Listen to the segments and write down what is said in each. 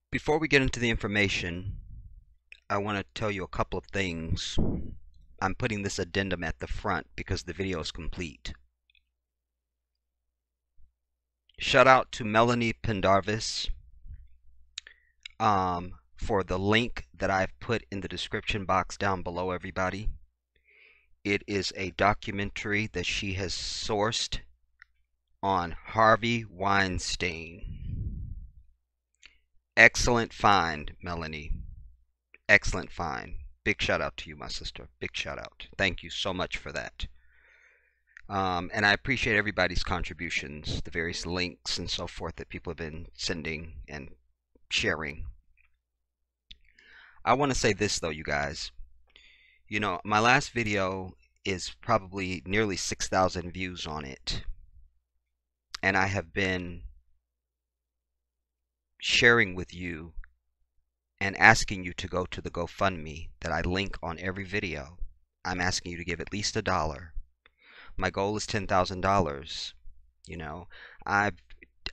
Before we get into the information, I want to tell you a couple of things. I'm putting this addendum at the front because the video is complete. Shout out to Melanie Pendarvis for the link that I've put in the description box down below, everybody. It is a documentary that she has sourced on Harvey Weinstein. Excellent find, Melanie. Excellent find. Big shout out to you, my sister. Big shout out. Thank you so much for that. And I appreciate everybody's contributions, the various links and so forth that people have been sending and sharing. I want to say this though, you guys. You know, my last video is probably nearly 6,000 views on it. And I have been sharing with you and asking you to go to the GoFundMe that I link on every video. I'm asking you to give at least $1. My goal is $10,000. You know, I've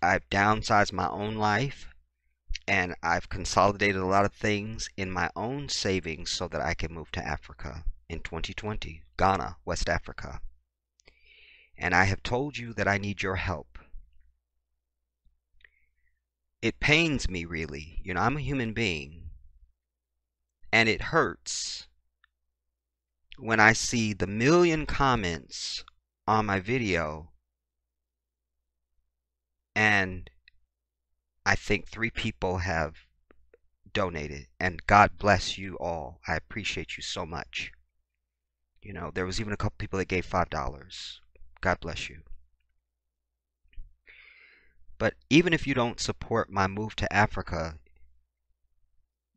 downsized my own life, and I've consolidated a lot of things in my own savings so that I can move to Africa in 2020, Ghana, West Africa. And I have told you that I need your help. It pains me, really. You know, I'm a human being, and it hurts when I see the million comments on my video and I think 3 people have donated, and God bless you all. I appreciate you so much. You know, there was even a couple people that gave $5. God bless you. But even if you don't support my move to Africa,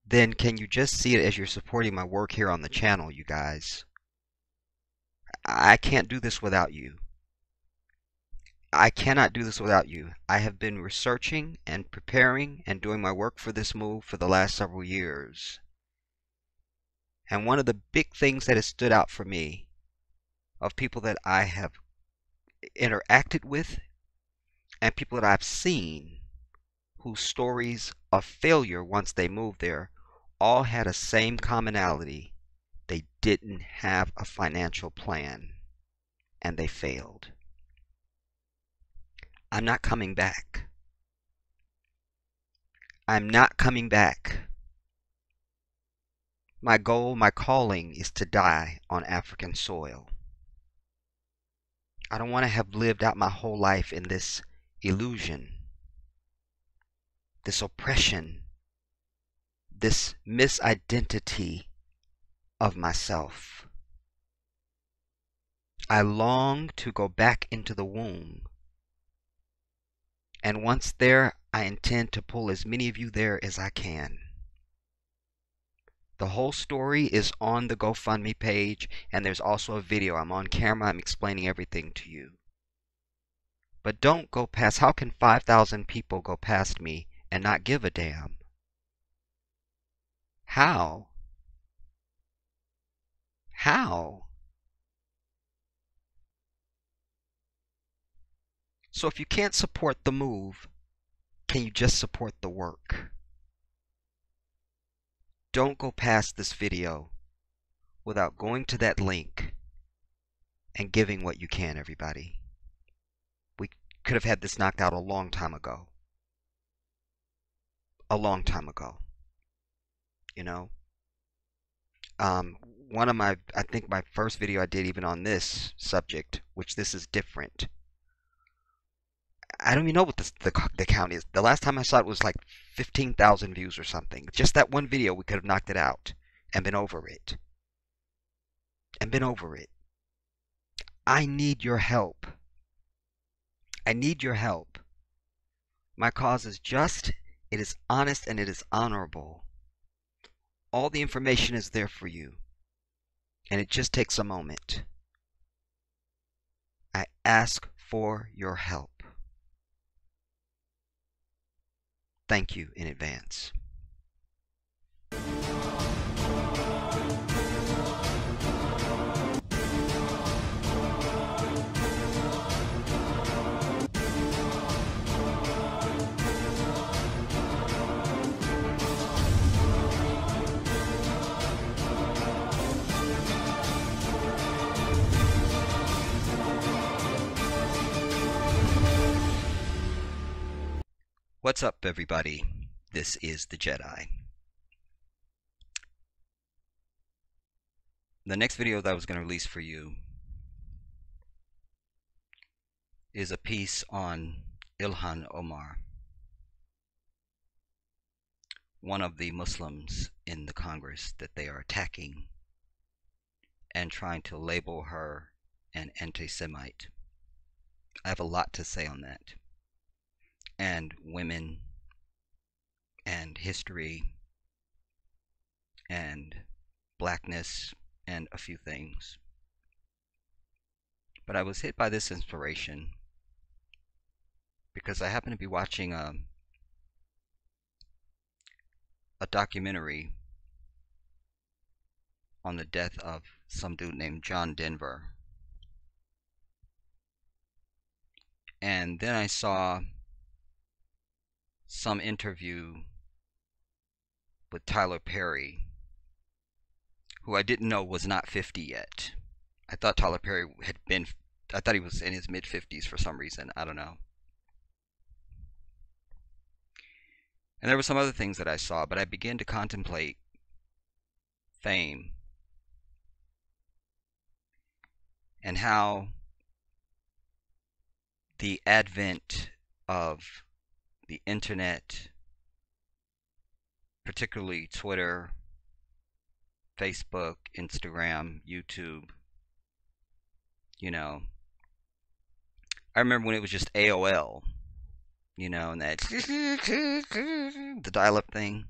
then can you just see it as you're supporting my work here on the channel, you guys? I can't do this without you. I cannot do this without you. I have been researching and preparing and doing my work for this move for the last several years. And one of the big things that has stood out for me of people that I have interacted with and people that I've seen whose stories of failure once they moved there all had a same commonality. They didn't have a financial plan and they failed. I'm not coming back. I'm not coming back. My goal, my calling is to die on African soil. I don't want to have lived out my whole life in this illusion, this oppression, this misidentity of myself. I long to go back into the womb. And once there, I intend to pull as many of you there as I can. The whole story is on the GoFundMe page, and there's also a video. I'm on camera. I'm explaining everything to you. But don't go past. How can 5,000 people go past me and not give a damn? How? How? So if you can't support the move, can you just support the work? Don't go past this video without going to that link and giving what you can, everybody. We could have had this knocked out a long time ago. A long time ago. You know? One of my, I think my first video I did even on this subject, which this is different. I don't even know what the count is. The last time I saw it was like 15,000 views or something. Just that one video, we could have knocked it out and been over it. And been over it. I need your help. I need your help. My cause is just, it is honest, and it is honorable. All the information is there for you. And it just takes a moment. I ask for your help. Thank you in advance. What's up, everybody? This is the Jedi. The next video that I was going to release for you is a piece on Ilhan Omar, one of the Muslims in the Congress that they are attacking and trying to label her an anti-Semite. I have a lot to say on that, and women, and history, and blackness, and a few things. But I was hit by this inspiration because I happen to be watching a documentary on the death of some dude named John Denver. And then I saw some interview with Tyler Perry, who I didn't know was not 50 yet. I thought Tyler Perry I thought he was in his mid-50s for some reason. I don't know. And there were some other things that I saw, but I began to contemplate fame and how the advent of the internet, particularly Twitter, Facebook, Instagram, YouTube, I remember when it was just AOL, and that the dial-up thing,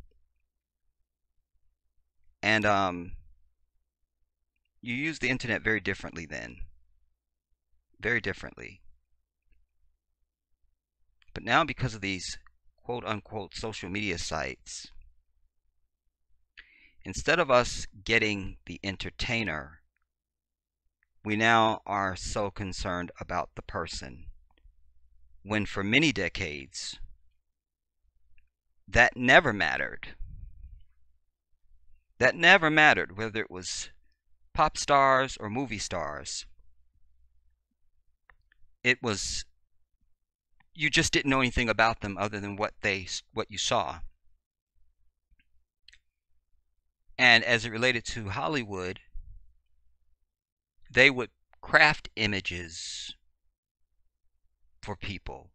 and you used the internet very differently then, very differently. But now, because of these quote-unquote social media sites, instead of us getting the entertainer, we now are so concerned about the person, when for many decades that never mattered. That never mattered, whether it was pop stars or movie stars. It was, you just didn't know anything about them other than what you saw. And as it related to Hollywood, they would craft images for people,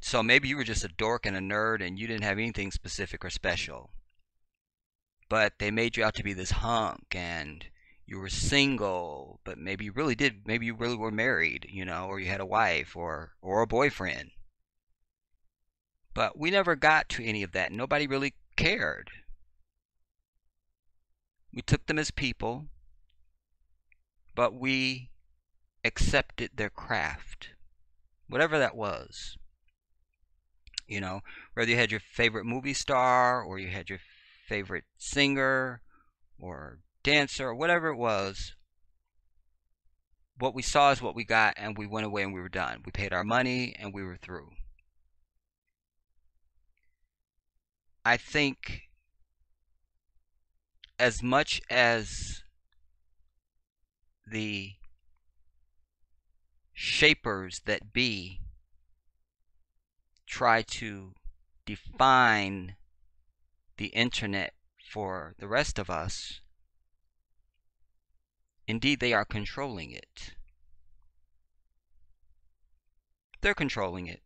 So maybe you were just a dork and a nerd and you didn't have anything specific or special. But they made you out to be this hunk, and you were single, but maybe you really were married, or you had a wife or a boyfriend. But we never got to any of that. Nobody really cared. We took them as people, but we accepted their craft, whatever that was. Whether you had your favorite movie star, or you had your favorite singer or dancer, or whatever it was, what we saw is what we got, and we went away and we were done. We paid our money and we were through. I think as much as the shapers that be try to define the internet for the rest of us, indeed they are controlling it. They're controlling it.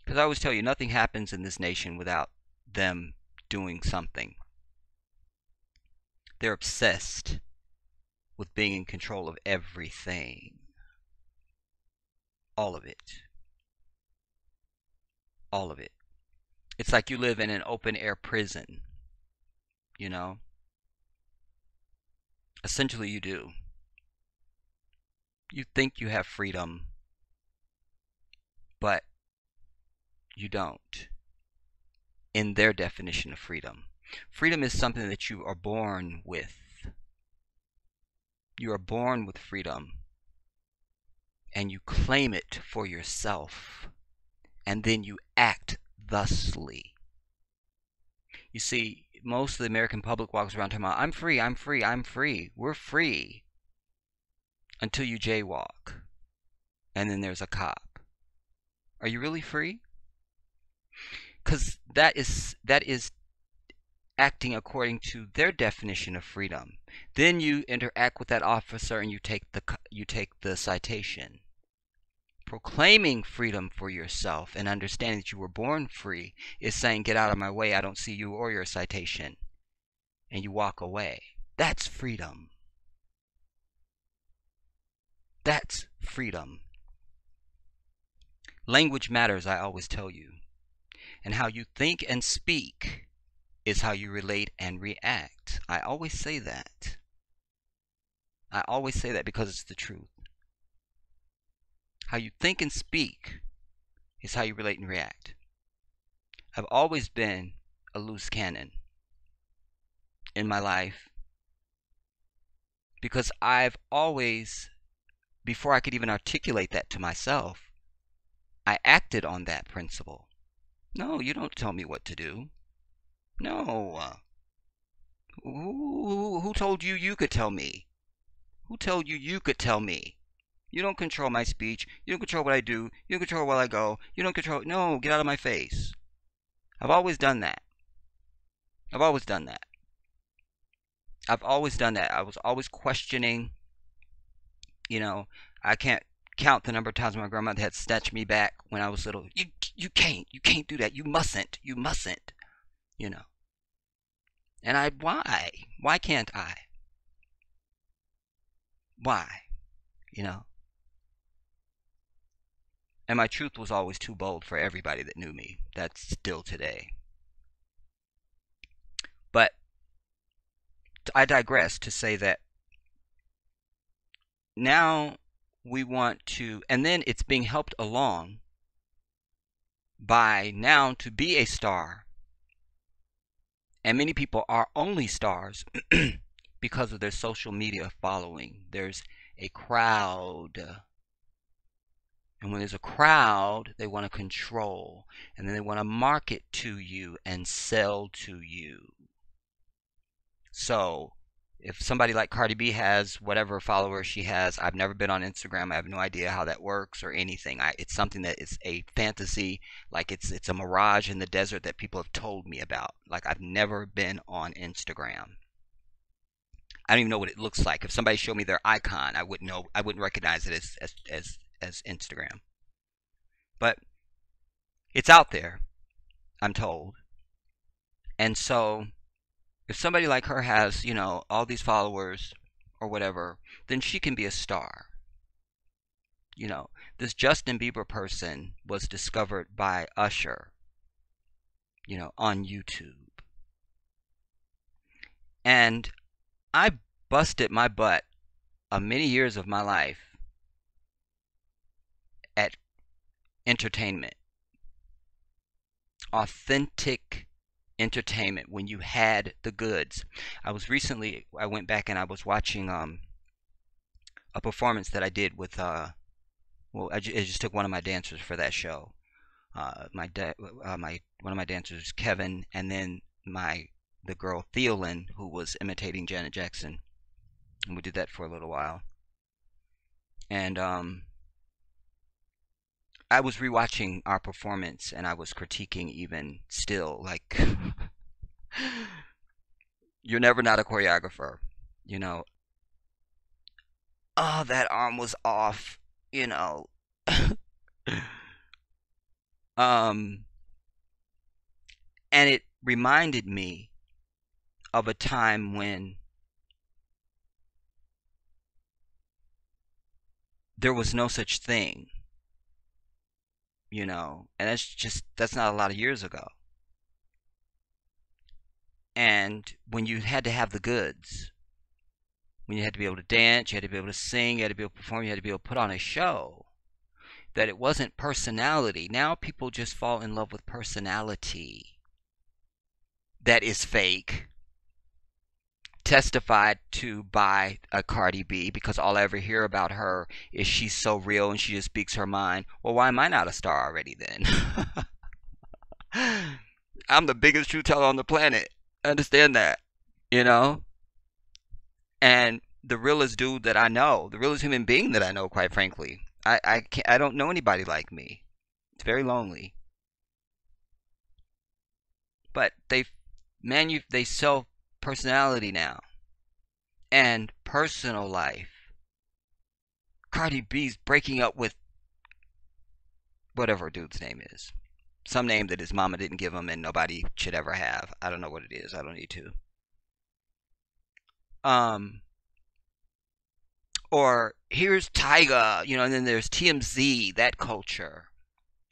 Because I always tell you, nothing happens in this nation without them doing something. They're obsessed with being in control of everything. All of it. All of it. It's like you live in an open-air prison, Essentially, you do. You think you have freedom, but you don't. In their definition of freedom. Freedom is something that you are born with. You are born with freedom, and you claim it for yourself, and then you act thusly. You see, most of the American public walks around talking about, I'm free, I'm free, I'm free. We're free until you jaywalk, and then there's a cop. Are you really free? Because that is acting according to their definition of freedom. Then you interact with that officer and you take the citation. Proclaiming freedom for yourself and understanding that you were born free is saying, get out of my way, I don't see you or your citation. And you walk away. That's freedom. That's freedom. Language matters, I always tell you. And how you think and speak is how you relate and react. I always say that. I always say that because it's the truth. How you think and speak is how you relate and react. I've always been a loose cannon in my life because I've always, before I could even articulate that to myself, I acted on that principle. No, you don't tell me what to do. No. Who told you you could tell me? Who told you you could tell me? You don't control my speech. You don't control what I do. You don't control where I go. You don't control... No, get out of my face. I've always done that. I've always done that. I've always done that. I was always questioning. You know, I can't count the number of times my grandmother had snatched me back when I was little. You can't do that. You mustn't. You know. And why? Why can't I? Why? You know. And my truth was always too bold for everybody that knew me. That's still today. But I digress to say that now we want to, and then it's being helped along by now to be a star. And many people are only stars because of their social media following. There's a crowd. And when there's a crowd, they want to control. And then they want to market to you and sell to you. So, if somebody like Cardi B has whatever followers she has, I've never been on Instagram. I have no idea how that works or anything. It's something that is a fantasy, like it's a mirage in the desert that people have told me about. Like I've never been on Instagram. I don't even know what it looks like. If somebody showed me their icon, I wouldn't know. I wouldn't recognize it as Instagram. But it's out there, I'm told. And so if somebody like her has, you know, all these followers or whatever, then she can be a star. You know, this Justin Bieber person was discovered by Usher, you know, on YouTube. And I busted my butt many years of my life at entertainment. Authentic entertainment when you had the goods. I went back and I was watching a performance that I did with I just took one of my dancers for that show. One of my dancers, Kevin, and then the girl Theolyn, who was imitating Janet Jackson. And we did that for a little while. And I was rewatching our performance and I was critiquing even still, like, you're never not a choreographer, you know. Oh, that arm was off, you know. And it reminded me of a time when there was no such thing, you know, and that's not a lot of years ago. And when you had to have the goods, when you had to be able to dance, you had to be able to sing, you had to be able to perform, you had to be able to put on a show, that it wasn't personality. Now people just fall in love with personality that is fake, testified to by a Cardi B, because all I ever hear about her is she's so real and she just speaks her mind. Well, why am I not a star already then? I'm the biggest truth teller on the planet. Understand that, you know? And the realest dude that I know, the realest human being that I know, quite frankly. I don't know anybody like me. It's very lonely. But they sell personality now and personal life. Cardi B's breaking up with whatever dude's name is. Some name that his mama didn't give him and nobody should ever have. I don't know what it is. I don't need to. Um, or here's Tyga, and then there's TMZ, that culture,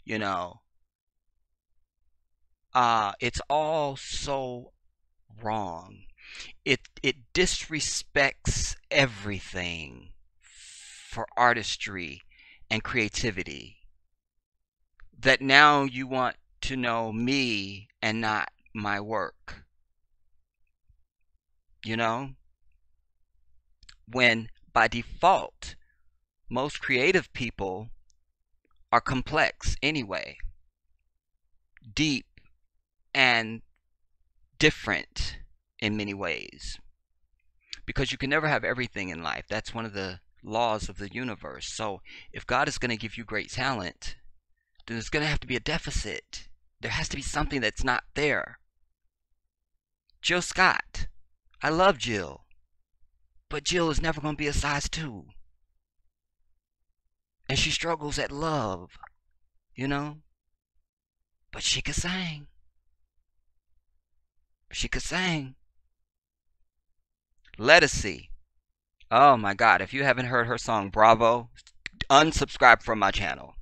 you know. It's all so wrong. It disrespects everything for artistry and creativity. That now you want to know me and not my work. You know? When by default, most creative people are complex anyway, deep and different in many ways. Because you can never have everything in life. That's one of the laws of the universe. So if God is going to give you great talent, then there's going to have to be a deficit. There has to be something that's not there. Jill Scott. I love Jill. But Jill is never going to be a size 2. And she struggles at love, But she could sing. She could sing. Lettucey. Oh my God, if you haven't heard her song Bravo, unsubscribe from my channel.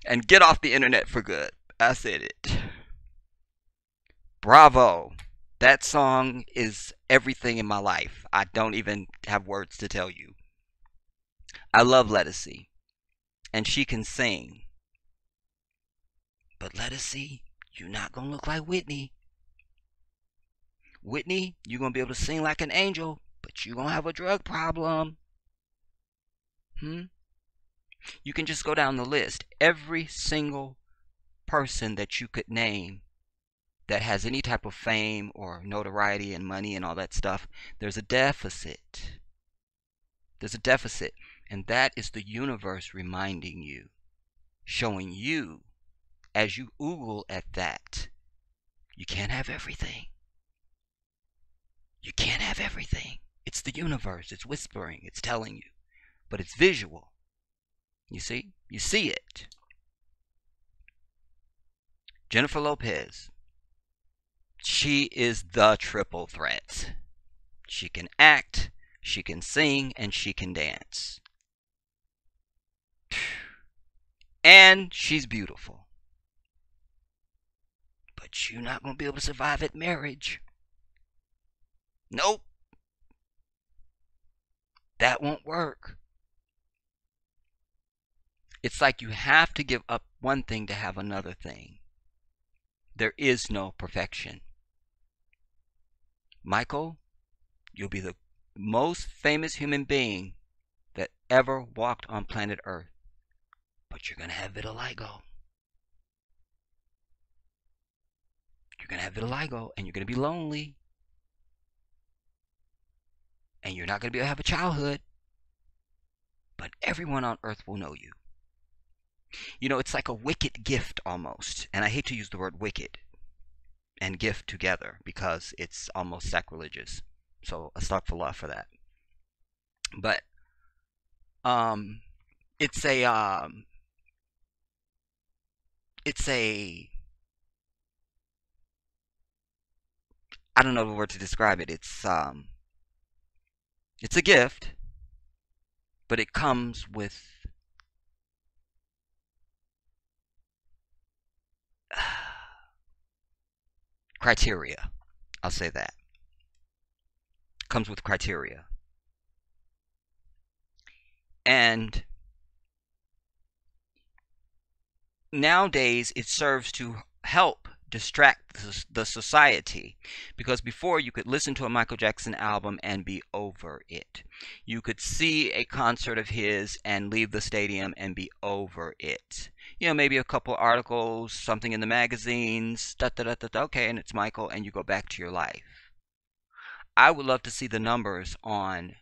And get off the internet for good. I said it. Bravo. That song is everything in my life. I don't even have words to tell you. I love Lettucey. And she can sing. But Lettucey, you're not going to look like Whitney. Whitney, you're going to be able to sing like an angel, but you're going to have a drug problem. You can just go down the list. Every single person that you could name that has any type of fame or notoriety and money and all that stuff, there's a deficit. There's a deficit. And that is the universe reminding you, showing you, as you oogle at that, you can't have everything. You can't have everything. It's the universe. It's whispering. It's telling you. But it's visual. You see? You see it. Jennifer Lopez. She is the triple threat. She can act, she can sing, and she can dance. And she's beautiful. But you're not going to be able to survive at marriage. Nope. That won't work. It's like you have to give up one thing to have another thing. There is no perfection. Michael, you'll be the most famous human being that ever walked on planet Earth. But you're going to have vitiligo. You're going to have vitiligo and you're going to be lonely. And you're not going to be able to have a childhood. But everyone on Earth will know you. It's like a wicked gift almost. And I hate to use the word wicked and gift together because it's almost sacrilegious. So astaghfirullah for that. But it's a I don't know the word to describe it. It's a gift, but it comes with criteria. I'll say that. Comes with criteria. And nowadays it serves to help distract the society, because before you could listen to a Michael Jackson album and be over it. You could see a concert of his and leave the stadium and be over it. Maybe a couple articles, something in the magazines, okay, and it's Michael, and you go back to your life. I would love to see the numbers on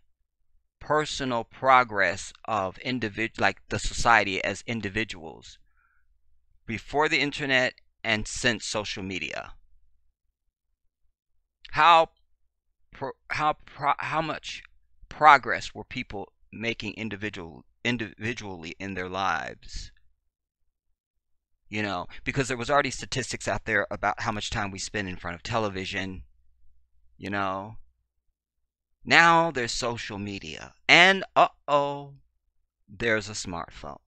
personal progress of like the society as individuals before the internet and since social media. How much progress were people making individually in their lives? You know, because there was already statistics out there about how much time we spend in front of television, you know. Now there's social media, and there's a smartphone.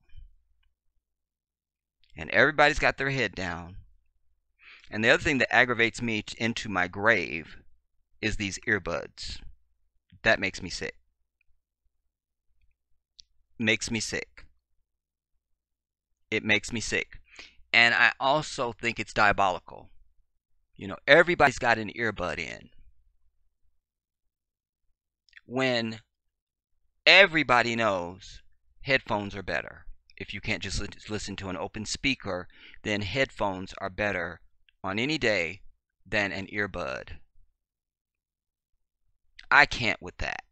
And everybody's got their head down. And the other thing that aggravates me into my grave is these earbuds. That makes me sick. Makes me sick. It makes me sick. And I also think it's diabolical. You know, everybody's got an earbud in. When everybody knows headphones are better. If you can't just listen to an open speaker, then headphones are better on any day than an earbud. I can't with that.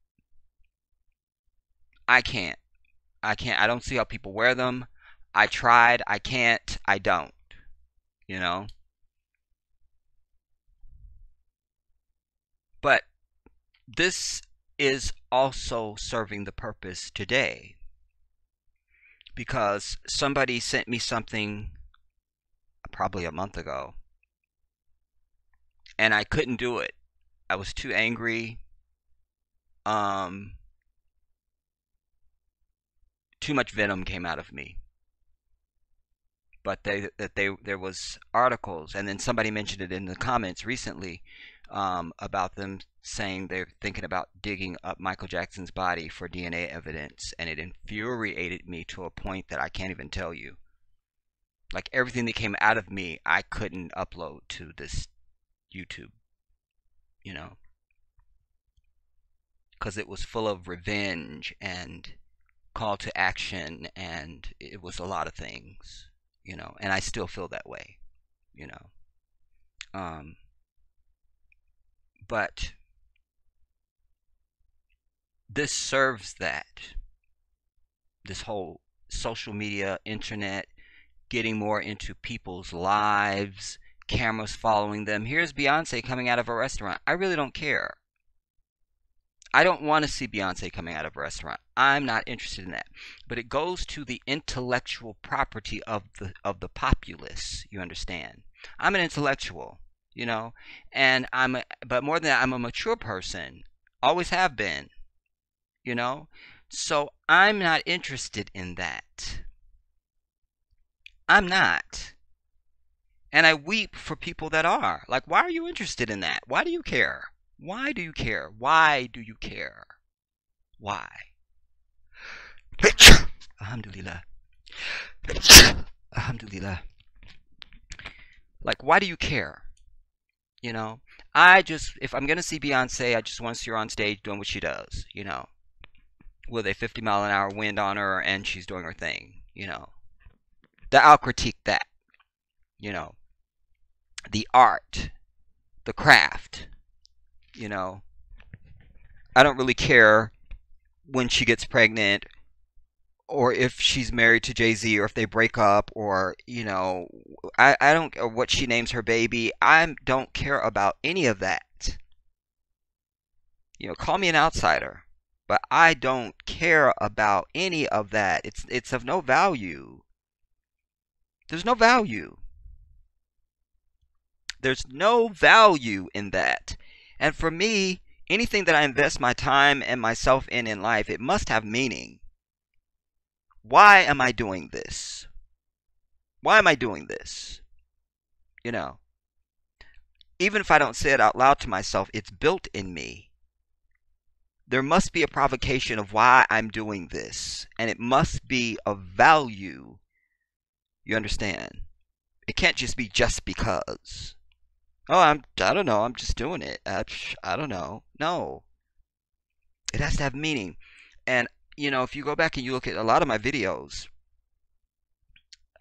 I can't. I don't see how people wear them. I tried. I can't. I don't. You know? But this is also serving the purpose today. Because somebody sent me something probably a month ago. And I couldn't do it. I was too angry. Too much venom came out of me. But there was articles, and then somebody mentioned it in the comments recently about them saying they're thinking about digging up Michael Jackson's body for DNA evidence, and it infuriated me to a point that I can't even tell you. Like everything that came out of me, I couldn't upload to this YouTube, you know, because it was full of revenge and call to action, and it was a lot of things, you know, and I still feel that way, you know. But this serves that. This whole social media, internet, getting more into people's lives, cameras following them. Here's Beyonce coming out of a restaurant. I really don't care. I don't want to see Beyonce coming out of a restaurant. I'm not interested in that. But it goes to the intellectual property of the populace, you understand. I'm an intellectual, you know, and but more than that, I'm a mature person. Always have been, you know. So I'm not interested in that. I'm not. And I weep for people that are. Like, why are you interested in that? Why do you care? Why do you care? Why do you care? Why? Alhamdulillah. Alhamdulillah. Like, why do you care? You know, if I'm going to see Beyonce, I just want to see her on stage doing what she does, you know, with a 50-mile-an-hour wind on her and she's doing her thing, you know. I'll critique that, you know. The art, the craft, you know. I don't really care when she gets pregnant or if she's married to Jay-Z or if they break up or, you know, I don't or what she names her baby. I don't care about any of that. You know, call me an outsider, but I don't care about any of that. It's of no value. There's no value. There's no value in that. And for me, anything that I invest my time and myself in life, it must have meaning. Why am I doing this? Why am I doing this? You know, even if I don't say it out loud to myself, it's built in me. There must be a provocation of why I'm doing this, and it must be of value. You understand? It can't just be just because. Oh, I don't know, I'm just doing it. I don't know. No. It has to have meaning. And, you know, if you go back and you look at a lot of my videos,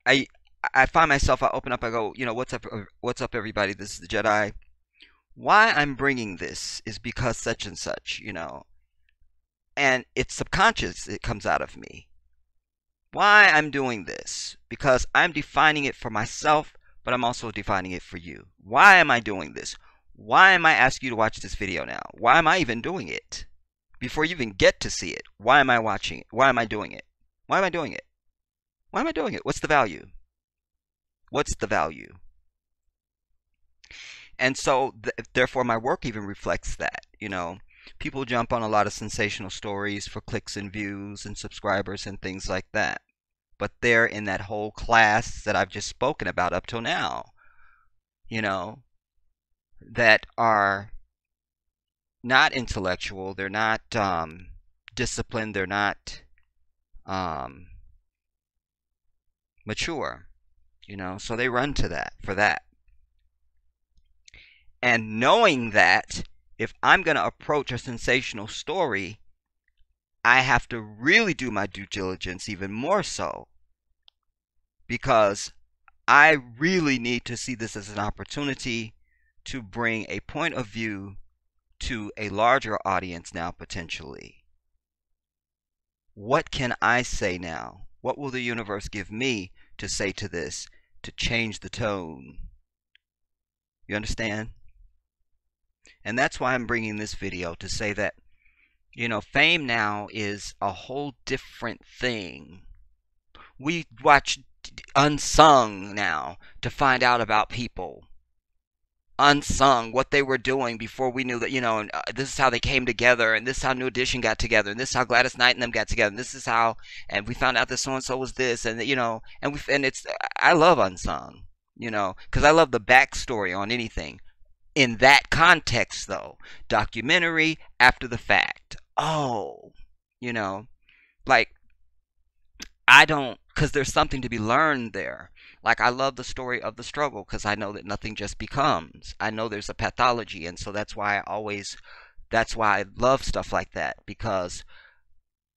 I find myself, I open up, I go, you know, what's up, everybody? This is the Jedi. Why I'm bringing this is because such and such, you know. and it's subconscious. It comes out of me. Why I'm doing this? Because I'm defining it for myself, but I'm also defining it for you. Why am I doing this? Why am I asking you to watch this video now? Why am I even doing it? Before you even get to see it, why am I watching it? Why am I doing it? Why am I doing it? Why am I doing it? What's the value? What's the value? And so, therefore, my work even reflects that. People jump on a lot of sensational stories for clicks and views and subscribers and things like that. But they're in that whole class that I've just spoken about up till now, that are not intellectual, they're not disciplined, they're not mature, so they run to that for that. And knowing that if I'm going to approach a sensational story, I have to really do my due diligence even more so, because I really need to see this as an opportunity to bring a point of view to a larger audience now, potentially. What can I say now? What will the universe give me to say to this to change the tone? You understand? And that's why I'm bringing this video, to say that, fame now is a whole different thing. We watch Unsung now to find out about people. Unsung, what they were doing before we knew that, and this is how they came together, and this is how New Edition got together, and this is how Gladys Knight and them got together, and this is how, and we found out that so-and-so was this, and, I love Unsung, because I love the backstory on anything. In that context, though, documentary after the fact. Oh, like, I don't, because there's something to be learned there. Like, I love the story of the struggle, because I know that nothing just becomes. I know there's a pathology, and so that's why I love stuff like that, because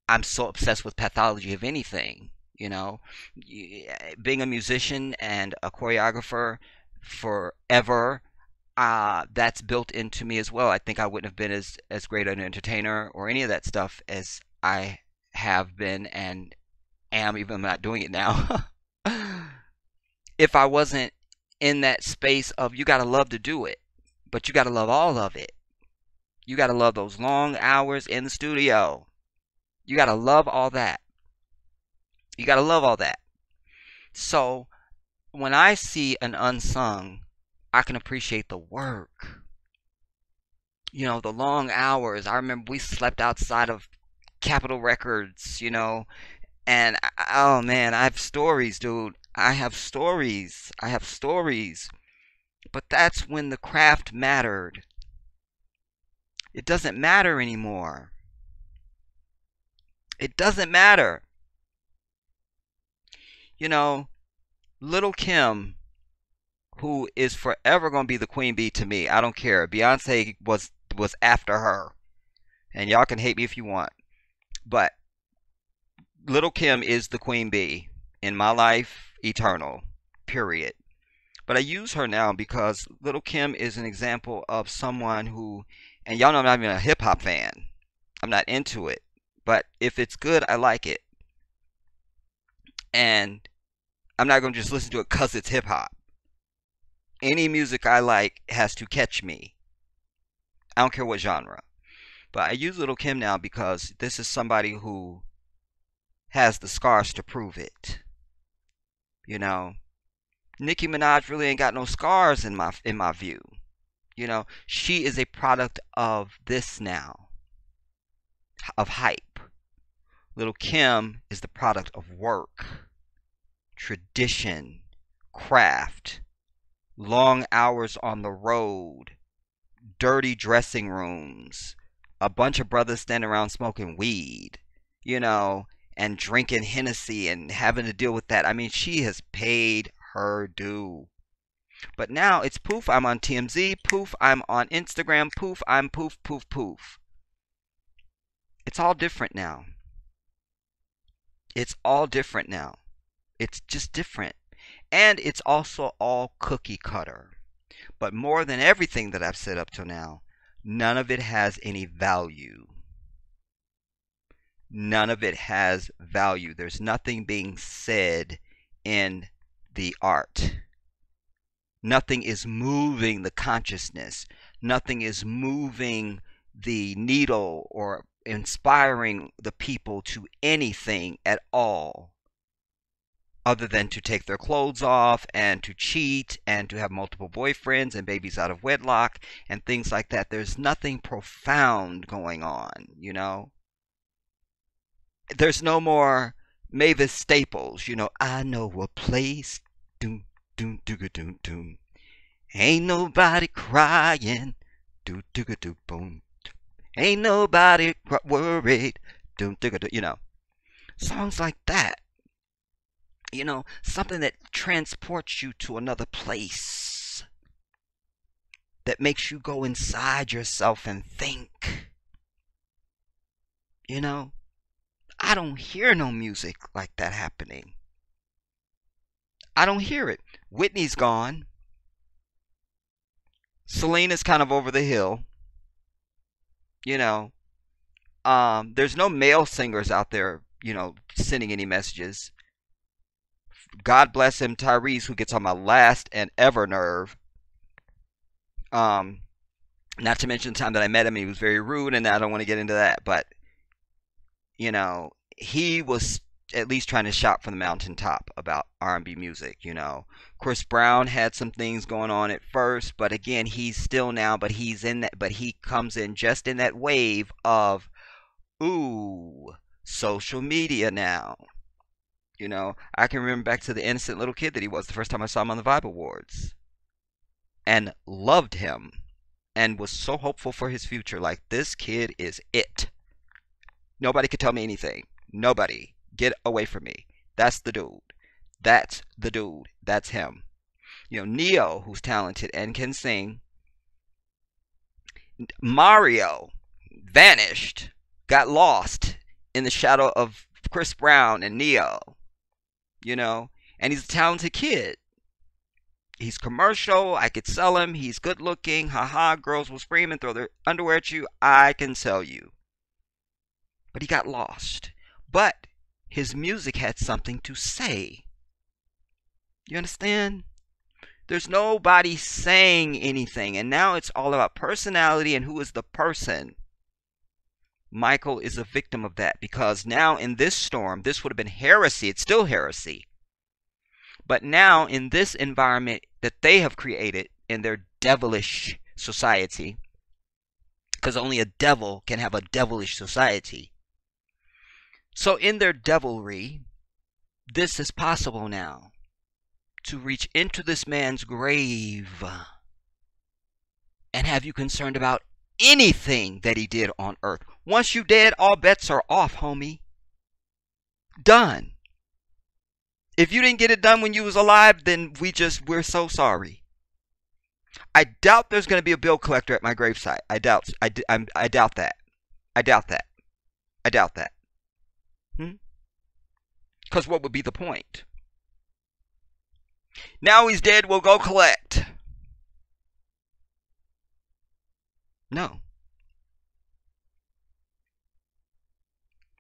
I'm so obsessed with pathology of anything, Being a musician and a choreographer forever, that's built into me as well. I think I wouldn't have been as great an entertainer or any of that stuff as I have been and am, even I'm not doing it now, if I wasn't in that space of, you gotta love to do it, but you gotta love all of it. You gotta love those long hours in the studio. You gotta love all that. You gotta love all that. So when I see an Unsung, I can appreciate the work. The long hours. I remember we slept outside of Capitol Records, and oh man, I have stories, dude. I have stories. But that's when the craft mattered. It doesn't matter anymore. It doesn't matter. Lil' Kim, who is forever going to be the queen bee to me. I don't care. Beyonce was after her. And y'all can hate me if you want. But Lil' Kim is the queen bee in my life, eternal, period. But I use her now because Lil' Kim is an example of someone who, and y'all know I'm not even a hip-hop fan. I'm not into it. But if it's good, I like it. And I'm not going to just listen to it because it's hip-hop. Any music I like has to catch me. I don't care what genre. But I use Lil' Kim now because this is somebody who has the scars to prove it. Nicki Minaj really ain't got no scars in my view. She is a product of this now, of hype. Lil' Kim is the product of work, tradition, craft, long hours on the road, dirty dressing rooms, a bunch of brothers standing around smoking weed, and drinking Hennessy and having to deal with that. I mean, she has paid her due. But now it's poof, I'm on TMZ, poof, I'm on Instagram, poof, I'm poof, poof, poof. It's all different now. It's all different now. It's just different. And it's also all cookie cutter. But more than everything that I've said up till now, none of it has any value. None of it has value. There's nothing being said in the art. Nothing is moving the consciousness. Nothing is moving the needle or inspiring the people to anything at all, other than to take their clothes off and to cheat and to have multiple boyfriends and babies out of wedlock and things like that. There's nothing profound going on, you know? There's no more Mavis Staples, you know, I know a place, doom, doom, doom, doom, doom. Ain't nobody crying, doom, doom, doom, boom. Ain't nobody worried, doom, doom, doom, you know. Songs like that. You know, something that transports you to another place, that makes you go inside yourself and think. You know, I don't hear no music like that happening. I don't hear it. Whitney's gone. Selena's kind of over the hill. You know, there's no male singers out there, you know, sending any messages. God bless him, Tyrese, who gets on my last and ever nerve. Not to mention the time that I met him, he was very rude, and I don't want to get into that. But, you know, he was at least trying to shout from the mountaintop about R&B music, you know. Chris Brown had some things going on at first, but again, he's still now, but he's in that, but he comes in just in that wave of, ooh, social media now. You know, I can remember back to the innocent little kid that he was the first time I saw him on the Vibe Awards. And loved him. And was so hopeful for his future. Like, this kid is it. Nobody could tell me anything. Nobody. Get away from me. That's the dude. That's the dude. That's him. You know, Neo, who's talented and can sing. Mario vanished. Got lost in the shadow of Chris Brown and Neo. You know, and he's a talented kid. He's commercial. I could sell him. He's good looking. Haha, girls will scream and throw their underwear at you. I can sell you. But he got lost. But his music had something to say. You understand? There's nobody saying anything. And now it's all about personality and who is the person. Michael is a victim of that, because now in this storm, this would have been heresy. It's still heresy. But now in this environment that they have created in their devilish society, because only a devil can have a devilish society. So in their devilry, this is possible now, to reach into this man's grave and have you concerned about anything that he did on earth. Once you dead, all bets are off, homie. Done. If you didn't get it done when you was alive, then we're so sorry. I doubt there's going to be a bill collector at my gravesite. I doubt that. I doubt that. I doubt that. Because what would be the point? Now he's dead, we'll go collect. No.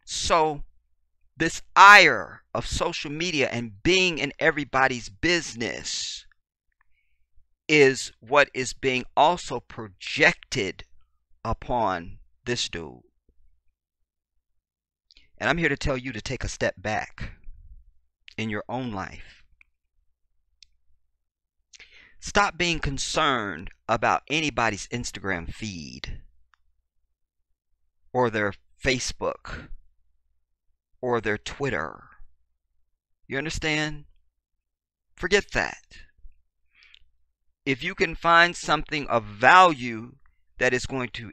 So, this ire of social media and being in everybody's business is what is being also projected upon this dude. And I'm here to tell you to take a step back in your own life. Stop being concerned about anybody's Instagram feed or their Facebook or their Twitter. You understand? Forget that. If you can find something of value that is going to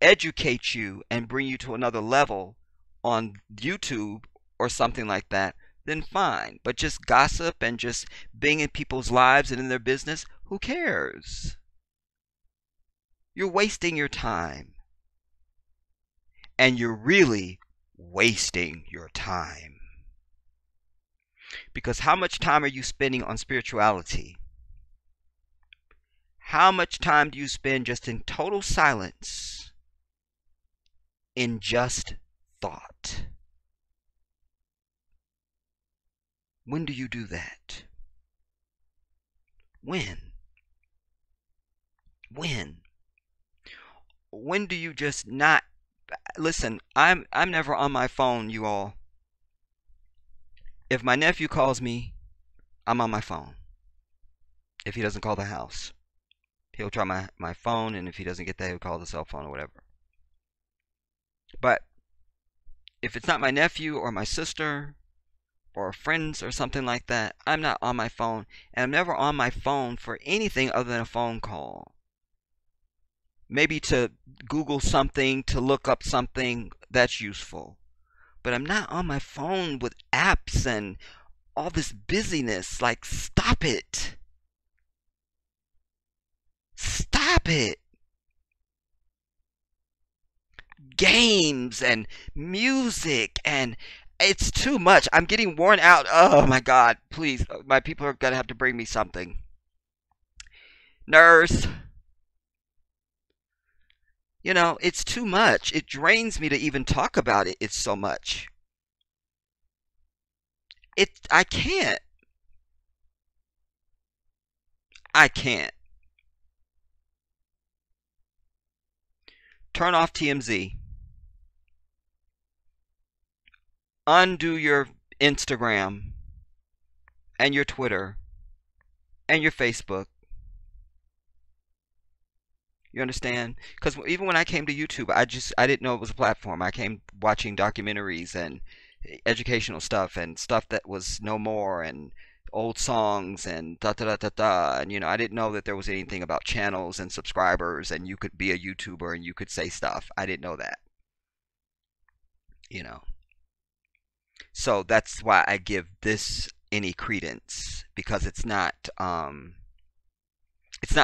educate you and bring you to another level on YouTube or something like that, then fine. But just gossip and just being in people's lives and in their business, who cares? You're wasting your time. And you're really wasting your time. Because how much time are you spending on spirituality? How much time do you spend just in total silence, in just thought? When do you do that? When? When? When do you just not listen? I'm never on my phone, you all. If my nephew calls me, I'm on my phone. If he doesn't call the house, he'll try my phone, and if he doesn't get that, he'll call the cell phone or whatever. But if it's not my nephew or my sister or friends or something like that, I'm not on my phone, and I'm never on my phone for anything other than a phone call. Maybe to Google something, to look up something that's useful. But I'm not on my phone with apps and all this busyness. Like, stop it. Stop it. Games and music, and it's too much. I'm getting worn out. Oh my God, please. My people are going to have to bring me something. Nurse. You know, it's too much. It drains me to even talk about it. It's so much. I can't. I can't. Turn off TMZ. Undo your Instagram and your Twitter and your Facebook. You understand? Because even when I came to YouTube, I didn't know it was a platform. I came watching documentaries and educational stuff and stuff that was no more and old songs and da da da da da. And I didn't know that there was anything about channels and subscribers and you could be a YouTuber and you could say stuff. I didn't know that. So that's why I give this any credence, because it's not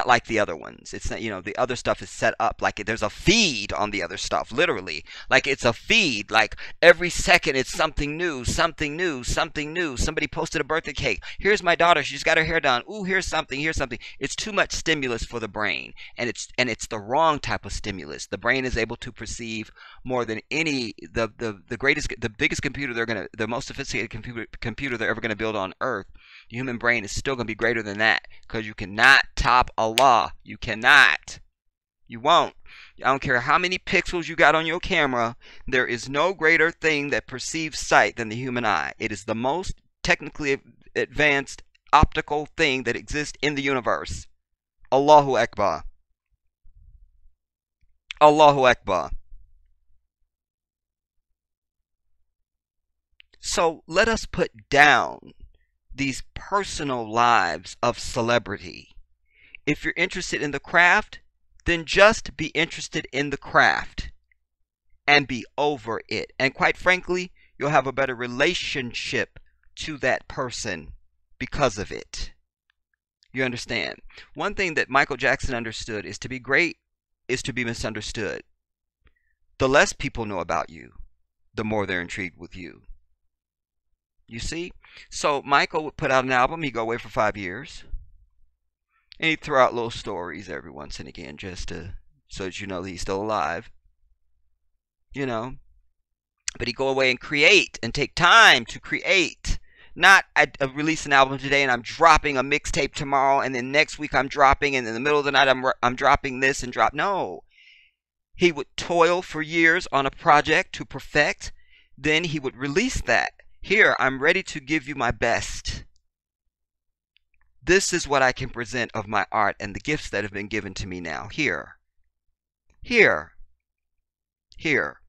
like the other ones. It's not, the other stuff is set up like there's a feed on the other stuff, literally. Like it's a feed. Like every second it's something new, something new, something new. Somebody posted a birthday cake. Here's my daughter. She's got her hair done. Ooh, here's something, here's something. It's too much stimulus for the brain. And it's the wrong type of stimulus. The brain is able to perceive more than any, the biggest computer the most sophisticated computer they're ever gonna build on Earth. The human brain is still going to be greater than that, because you cannot top Allah. You cannot. You won't. I don't care how many pixels you got on your camera. There is no greater thing that perceives sight than the human eye. It is the most technically advanced optical thing that exists in the universe. Allahu Akbar. Allahu Akbar. So let us put down these personal lives of celebrity. If you're interested in the craft, then just be interested in the craft and be over it. And quite frankly, you'll have a better relationship to that person because of it. You understand? One thing that Michael Jackson understood is to be great is to be misunderstood. The less people know about you, the more they're intrigued with you. You see? So Michael would put out an album, he'd go away for 5 years. And he'd throw out little stories every once and again, just so that you know that he's still alive. But he'd go away and create and take time to create. Not I release an album today and I'm dropping a mixtape tomorrow, and then next week I'm dropping, and in the middle of the night I'm dropping this and drop. No. He would toil for years on a project to perfect. Then he would release that. Here, I'm ready to give you my best. This is what I can present of my art and the gifts that have been given to me now. Here. Here. Here.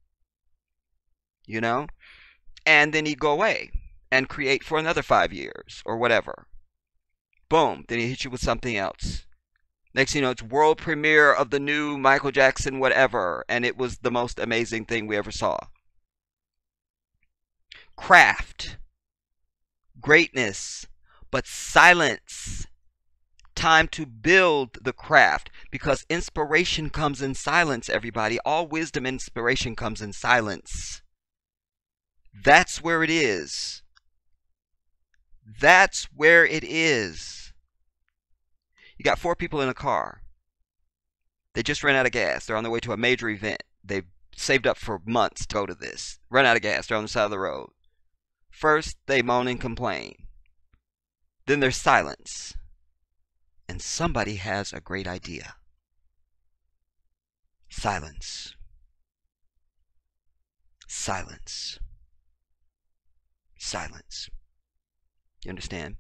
And then he'd go away and create for another 5 years or whatever. Boom. Then he hit you with something else. Next thing you know, it's world premiere of the new Michael Jackson whatever. And it was the most amazing thing we ever saw. Craft, greatness, but silence. Time to build the craft, because inspiration comes in silence, everybody. All wisdom and inspiration comes in silence. That's where it is. That's where it is. You got 4 people in a car. They just ran out of gas. They're on their way to a major event. They've saved up for months to go to this. Run out of gas. They're on the side of the road. First, they moan and complain. Then there's silence. And somebody has a great idea. Silence. Silence. Silence. You understand?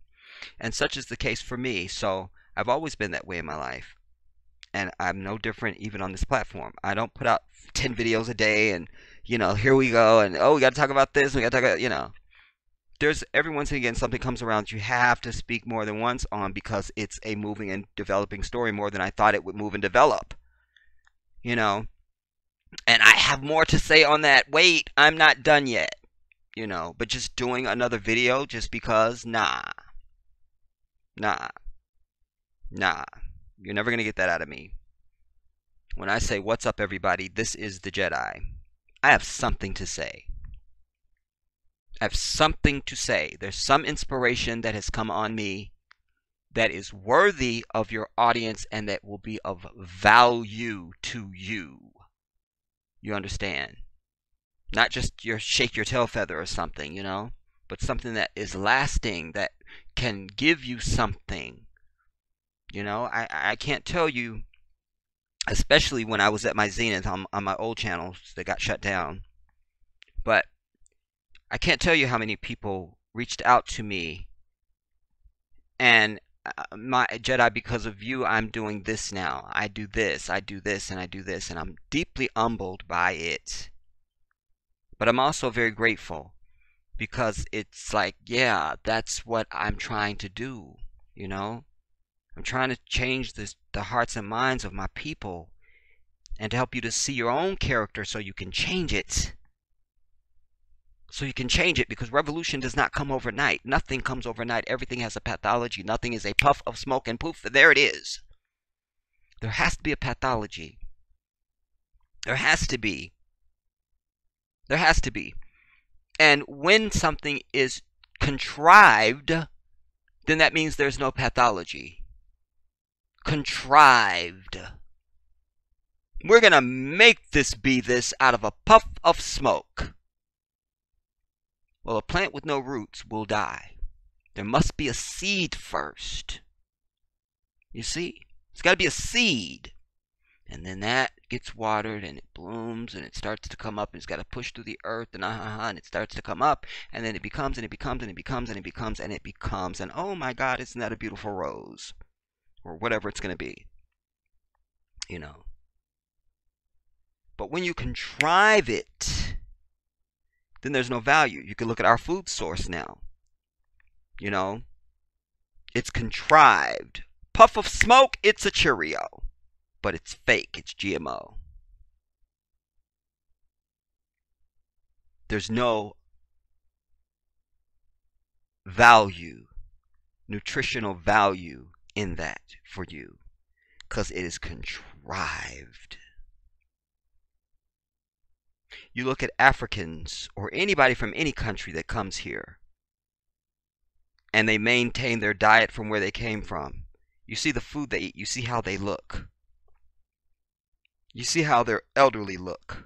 And such is the case for me. So I've always been that way in my life. And I'm no different even on this platform. I don't put out 10 videos a day and, here we go. And, oh, we got to talk about this. We got to talk about, There's every once and again something comes around that you have to speak more than once on because it's a moving and developing story more than I thought it would move and develop. And I have more to say on that. Wait, I'm not done yet. But just doing another video just because, nah. You're never going to get that out of me. When I say, what's up, everybody, this is the Jedi. I have something to say. I have something to say. There's some inspiration that has come on me that is worthy of your audience and that will be of value to you. You understand? Not just your shake your tail feather or something, but something that is lasting, that can give you something. I can't tell you, especially when I was at my zenith on my old channels that got shut down, but I can't tell you how many people reached out to me and my Jedi, because of you, I'm doing this now. I do this, and I do this, and I'm deeply humbled by it. But I'm also very grateful because it's like, yeah, that's what I'm trying to do, I'm trying to change the hearts and minds of my people and to help you to see your own character so you can change it. Because revolution does not come overnight. Nothing comes overnight. Everything has a pathology. Nothing is a puff of smoke and poof, there it is. There has to be a pathology. There has to be. And when something is contrived, then that means there's no pathology. Contrived. We're going to make this be this out of a puff of smoke. Well, a plant with no roots will die. There must be a seed first. You see? It's got to be a seed. And then that gets watered and it blooms and it starts to come up and it's got to push through the earth and it starts to come up and then it becomes and it becomes and it becomes and it becomes and it becomes and oh my God, isn't that a beautiful rose? Or whatever it's going to be. But when you contrive it, then there's no value. You can look at our food source now. It's contrived. Puff of smoke, it's a Cheerio. But it's fake. It's GMO. There's no value, nutritional value in that for you. Because it is contrived. You look at Africans or anybody from any country that comes here and they maintain their diet from where they came from. You see the food they eat. You see how they look. You see how their elderly look.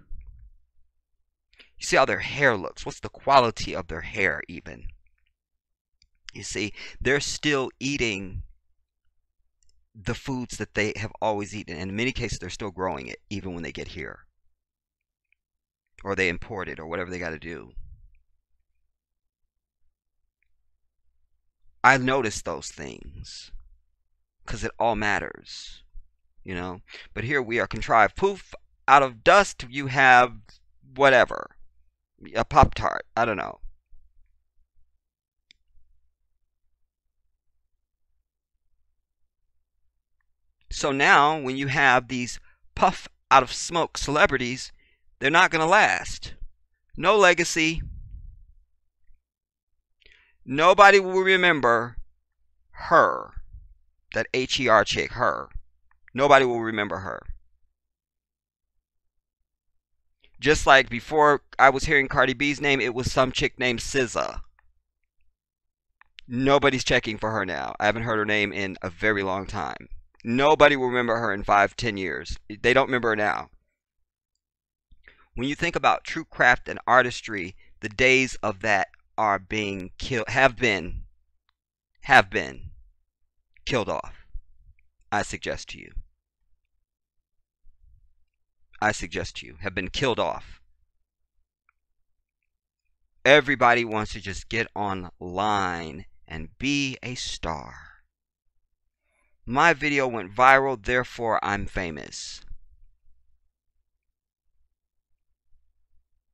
You see how their hair looks. What's the quality of their hair even? You see, they're still eating the foods that they have always eaten. And in many cases, they're still growing it even when they get here. Or they import it or whatever they got to do. I've noticed those things because it all matters, But here we are contrived. Poof, out of dust you have whatever. A Pop-Tart. I don't know. So now when you have these puff out of smoke celebrities, they're not going to last. No legacy. Nobody will remember her. That HER chick, her. Nobody will remember her. Just like before I was hearing Cardi B's name, it was some chick named SZA. Nobody's checking for her now. I haven't heard her name in a very long time. Nobody will remember her in 5-10 years. They don't remember her now. When you think about true craft and artistry, the days of that are being killed, have been, have been killed off. I suggest to you, have been killed off. Everybody wants to just get online and be a star. My video went viral, therefore I'm famous.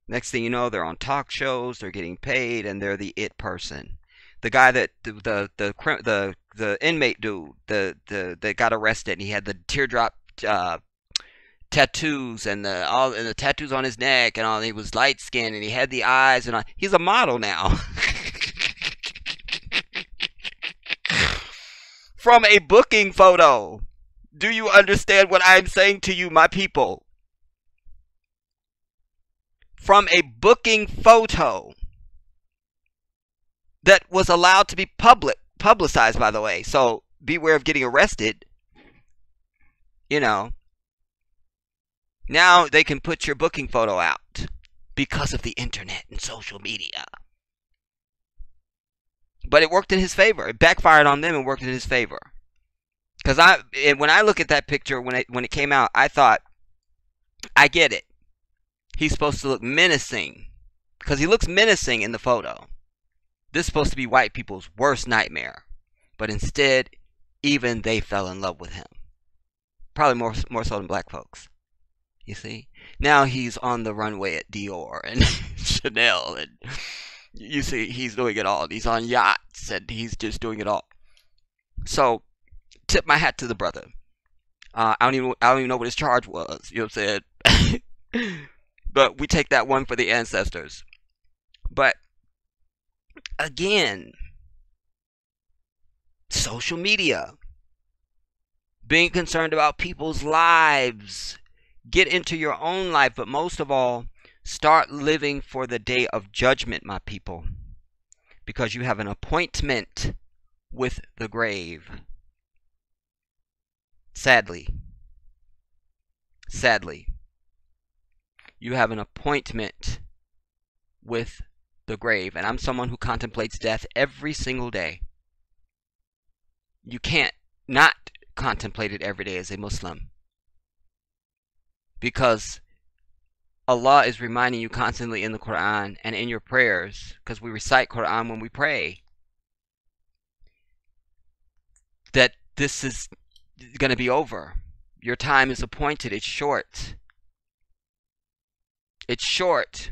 Next thing you know, they're on talk shows, they're getting paid, and they're the it person. The guy that the inmate dude that got arrested, and he had the teardrop tattoos and the tattoos on his neck and all. He was light skinned and he had the eyes and all. He's a model now. From a booking photo. Do you understand what I'm saying to you, my people? From a booking photo that was allowed to be publicized, by the way. So beware of getting arrested. You know. Now they can put your booking photo out because of the internet and social media. But it worked in his favor. It backfired on them and worked in his favor. Because when I look at that picture, when it came out, I thought, I get it. He's supposed to look menacing. Because he looks menacing in the photo. This is supposed to be white people's worst nightmare. But instead, even they fell in love with him. Probably more so than black folks. You see? Now he's on the runway at Dior and Chanel, and you see he's doing it all. He's on yachts and he's just doing it all. So, tip my hat to the brother. I don't even know what his charge was. You know what I'm saying? But we take that one for the ancestors. But again, social media, being concerned about people's lives. Get into your own life, but most of all, start living for the day of judgment, my people. Because you have an appointment with the grave. Sadly. You have an appointment with the grave. And I'm someone who contemplates death every single day. You can't not contemplate it every day as a Muslim. Because Allah is reminding you constantly in the Quran and in your prayers, because we recite Quran when we pray, that this is going to be over. Your time is appointed. It's short. It's short.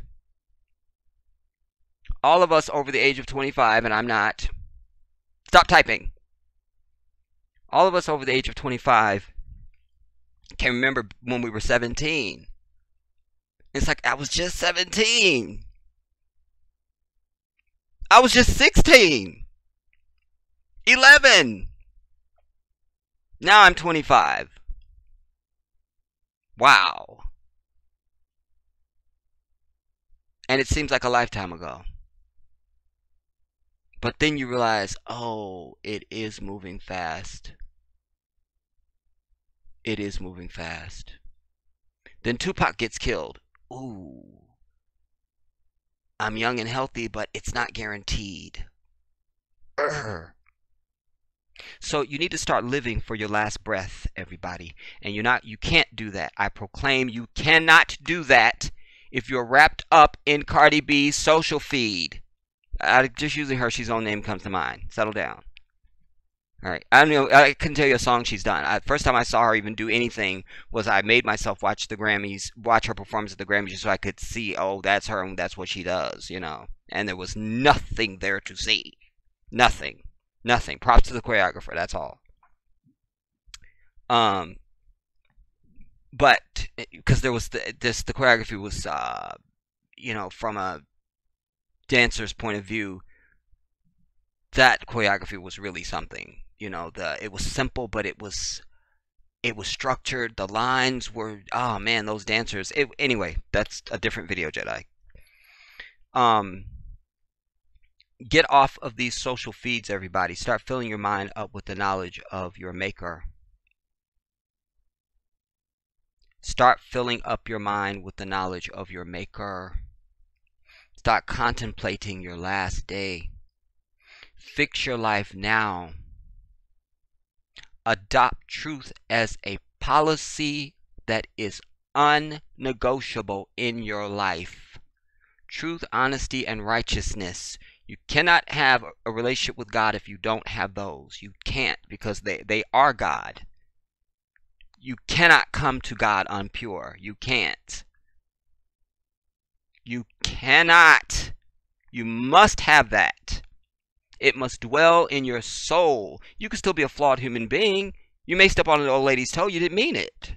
All of us over the age of 25, and I'm not. Stop typing. All of us over the age of 25 can remember when we were 17. It's like, I was just 17. I was just 16. 11. Now I'm 25. Wow. And it seems like a lifetime ago. But then you realize, oh, it is moving fast. It is moving fast. Then Tupac gets killed. Ooh. I'm young and healthy, but it's not guaranteed. Urgh. So you need to start living for your last breath, everybody. And you can't do that. I proclaim you cannot do that if you're wrapped up in Cardi B's social feed. Just using her, she's own name comes to mind. Settle down. Alright, I couldn't tell you a song she's done. First time I saw her even do anything was I made myself watch the Grammys, watch her performance at the Grammys just so I could see, oh, that's her and that's what she does, you know. And there was nothing there to see. Nothing. Nothing. Props to the choreographer, that's all. But, because there was the choreography was, you know, from a dancer's point of view, that choreography was really something. You know, it was simple, but it was structured. The lines were, oh man, those dancers. Anyway, that's a different video, Jedi. Get off of these social feeds, everybody. Start filling your mind up with the knowledge of your Maker. Start filling up your mind with the knowledge of your Maker. Start contemplating your last day. Fix your life now. Adopt truth as a policy that is unnegotiable in your life. Truth, honesty, and righteousness. You cannot have a relationship with God if you don't have those. You can't, because they are God. You cannot come to God unpure. You can't. You cannot. You must have that. It must dwell in your soul. You can still be a flawed human being. You may step on an old lady's toe. You didn't mean it.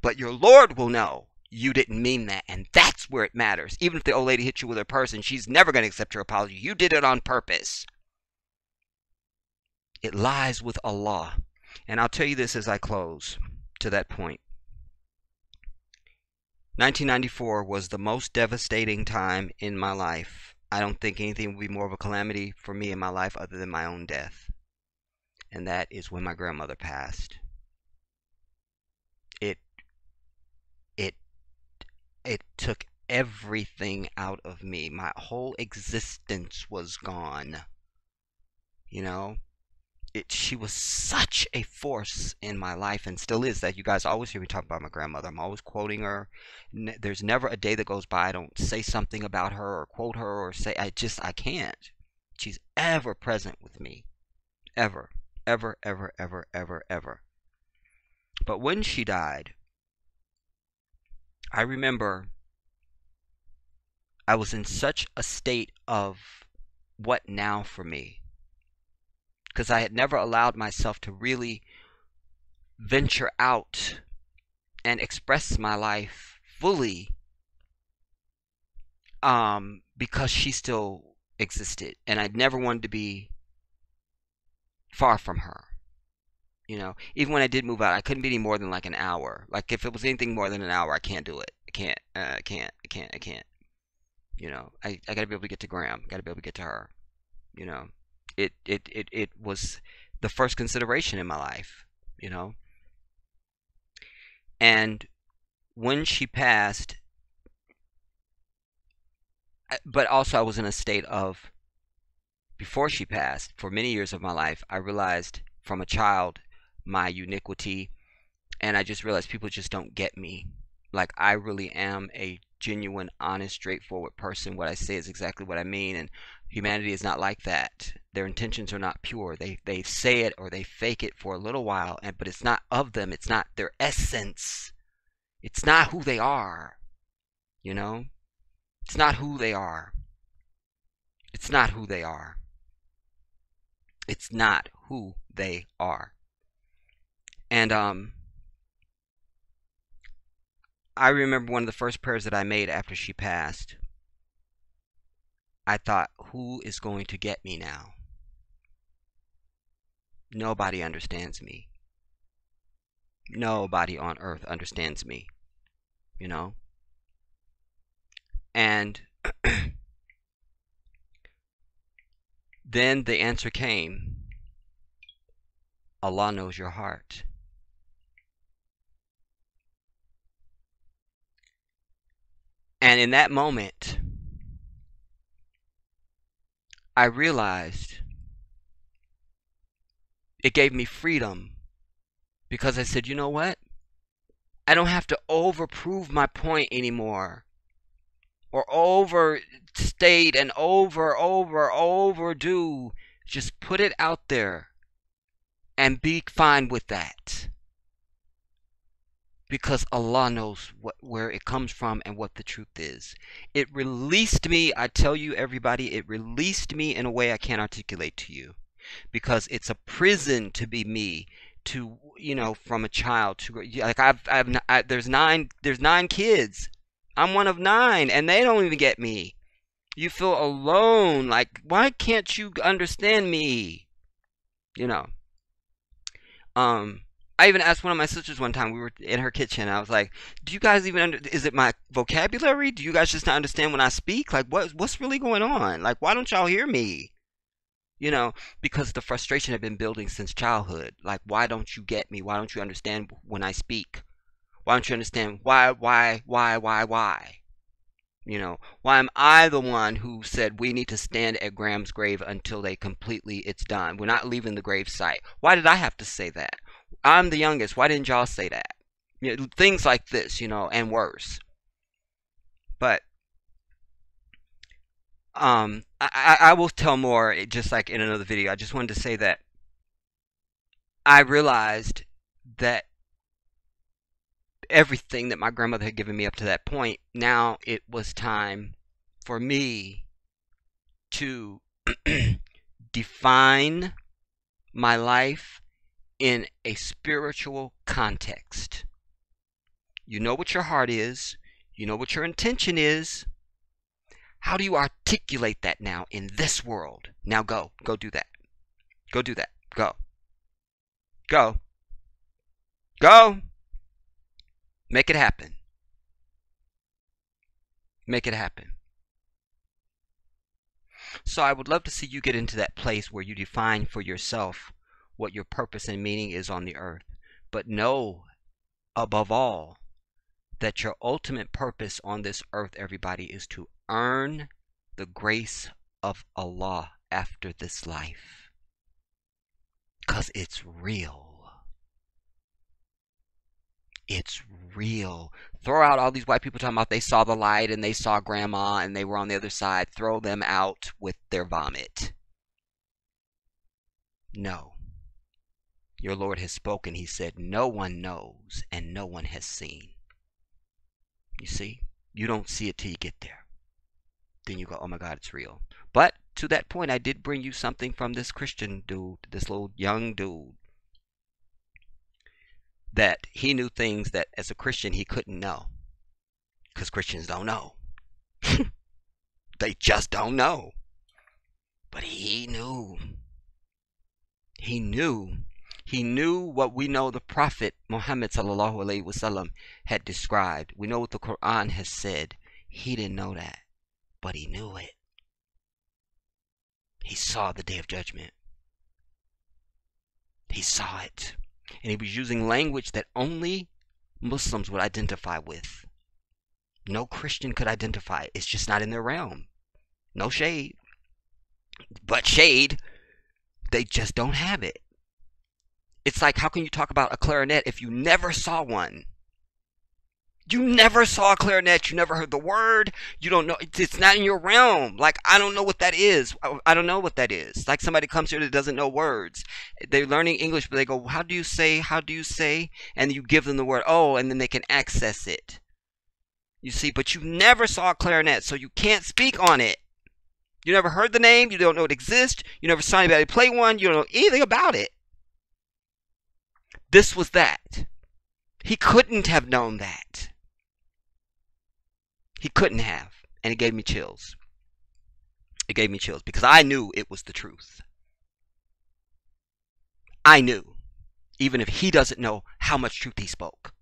But your Lord will know you didn't mean that. And that's where it matters. Even if the old lady hit you with her purse and she's never going to accept your apology. You did it on purpose. It lies with Allah. And I'll tell you this as I close to that point. 1994 was the most devastating time in my life. I don't think anything would be more of a calamity for me in my life other than my own death. And that is when my grandmother passed. It took everything out of me. My whole existence was gone. You know? She was such a force in my life, and still is. That you guys always hear me talk about my grandmother. I'm always quoting her. There's never a day that goes by I don't say something about her or quote her or say, I can't. She's ever present with me. Ever. Ever, ever, ever, ever, ever. But when she died, I remember I was in such a state of what now for me, because I had never allowed myself to really venture out and express my life fully, because she still existed, and I'd never wanted to be far from her. You know, even when I did move out, I couldn't be any more than like an hour. Like if it was anything more than an hour, I can't do it. I can't. You know, I gotta be able to get to Graham. Gotta be able to get to her. You know, it was the first consideration in my life. You know, and when she passed, but also I was in a state of, before she passed, for many years of my life, I realized from a child my uniquity, and I just realized people just don't get me. Like, I really am a genuine, honest, straightforward person. What I say is exactly what I mean, and humanity is not like that. Their intentions are not pure. They say it or they fake it for a little while, but it's not of them. It's not their essence. It's not who they are. You know? It's not who they are. It's not who they are. It's not who they are. And I remember one of the first prayers that I made after she passed. I thought, who is going to get me now? Nobody understands me. Nobody on earth understands me. You know? And then the answer came. Allah knows your heart. And in that moment, I realized it gave me freedom, because I said, you know what? I don't have to overprove my point anymore, or overstate and overdo. Just put it out there and be fine with that. Because Allah knows where it comes from and what the truth is. It released me, I tell you everybody, it released me in a way I can't articulate to you. Because it's a prison to be me, to, you know, from a child to, like, there's nine kids. I'm one of 9, and they don't even get me. You feel alone, like, why can't you understand me? You know. I even asked one of my sisters one time, we were in her kitchen, I was like, do you guys even is it my vocabulary? Do you guys just not understand when I speak? Like, what's really going on? Like, why don't y'all hear me? You know, because the frustration had been building since childhood. Like, why don't you get me? Why don't you understand when I speak? Why don't you understand why? You know, why am I the one who said we need to stand at Graham's grave until it's done? We're not leaving the grave site. Why did I have to say that? I'm the youngest. Why didn't y'all say that? You know, things like this, you know, and worse. But I will tell more just like in another video. I just wanted to say that I realized that everything that my grandmother had given me up to that point, now it was time for me to define my life in a spiritual context. You know what your heart is. You know what your intention is. How do you articulate that now in this world? Now go. Go do that. Go do that. Go. Go. Go. Make it happen. Make it happen. So I would love to see you get into that place where you define for yourself what your purpose and meaning is on the earth. But know, above all, that your ultimate purpose on this earth, everybody, is to earn the grace of Allah after this life. 'Cause it's real. It's real. Throw out all these white people talking about they saw the light and they saw grandma and they were on the other side. Throw them out with their vomit. No. Your Lord has spoken. He said, no one knows and no one has seen. You see? You don't see it till you get there. Then you go, oh my God, it's real. But to that point, I did bring you something from this Christian dude, this little young dude, that he knew things that as a Christian he couldn't know. Because Christians don't know. They just don't know. But he knew. He knew. He knew what we know the Prophet Muhammad sallallahu alaihi wasallam had described. We know what the Quran has said. He didn't know that, but he knew it. He saw the Day of Judgment. He saw it. And he was using language that only Muslims would identify with. No Christian could identify it. It's just not in their realm. No shade. But shade, they just don't have it. It's like, how can you talk about a clarinet if you never saw one? You never saw a clarinet. You never heard the word. You don't know. It's not in your realm. Like, I don't know what that is. I don't know what that is. Like somebody comes here that doesn't know words. They're learning English, but they go, how do you say? How do you say? And you give them the word, oh, and then they can access it. You see, but you never saw a clarinet, so you can't speak on it. You never heard the name. You don't know it exists. You never saw anybody play one. You don't know anything about it. This was that. He couldn't have known that. He couldn't have. And it gave me chills. It gave me chills because I knew it was the truth. I knew. Even if he doesn't know how much truth he spoke.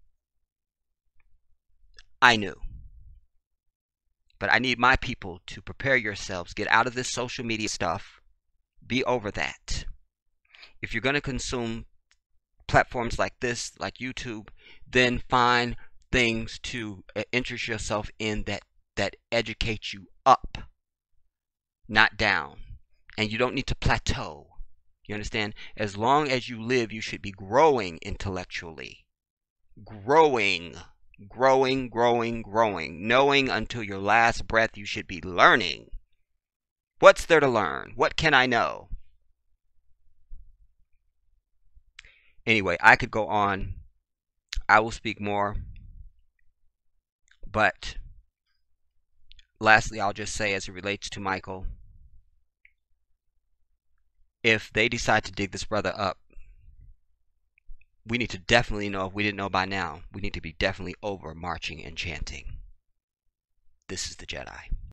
I knew. But I need my people to prepare yourselves. Get out of this social media stuff. Be over that. If you're going to consume platforms like this, like YouTube, then find things to interest yourself in that educate you up, not down. And you don't need to plateau. You understand? As long as you live, you should be growing intellectually. Growing. Knowing until your last breath you should be learning. What's there to learn? What can I know? Anyway, I could go on. I will speak more. But lastly, I'll just say as it relates to Michael, if they decide to dig this brother up, we need to definitely know, if we didn't know by now, we need to be definitely over marching and chanting. This is the Jedi.